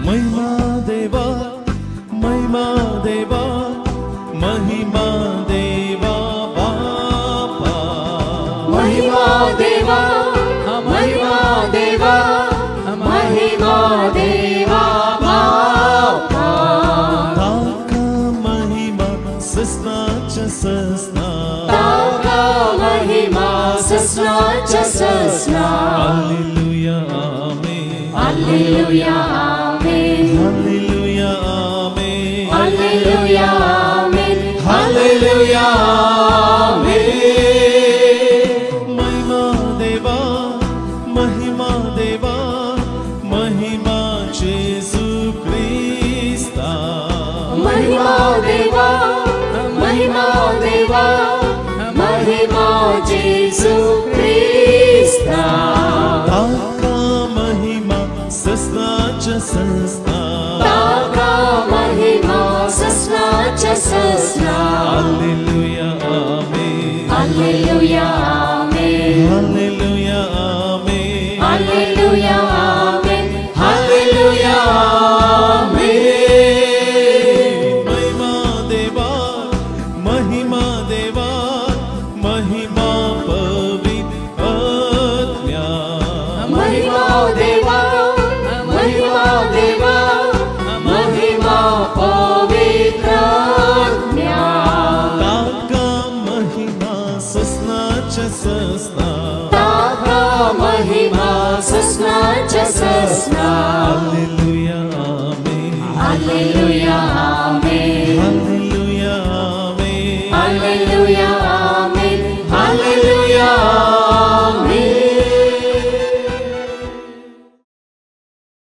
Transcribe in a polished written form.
महिमा देवा महिमा देवा बापा महिमा देवा महिमा देवा महिमा देवा बापा ताका महिमा सस्नाच सस्ना ताका महिमा सस्नाच सस्ना हालेलुया आमेन हालेलुया आमेन हालेलुया आमेन हालेलुया आमेन हालेलुया आमेन महिमा देवा महिमा येशू ख्रिस्ता महिमा देवा महिमा येशू ख्रिस्ता ताका महिमा सस्नाच सस्ना ताका महिमा सस्नाच सस्ना हालेलुया आमेन हालेलुया आमेन हालेलुया आमेन हालेलुया आमेन हालेलुया आमेन महिमा देवा महिमा पवित्र आत्म्या महिमा देवा महिमा पवित्र आत्म्या ताका महिमा सस्नाच सस्ना ताका महिमा सस्नाच सस्ना हालेलुया आमेन हालेलुया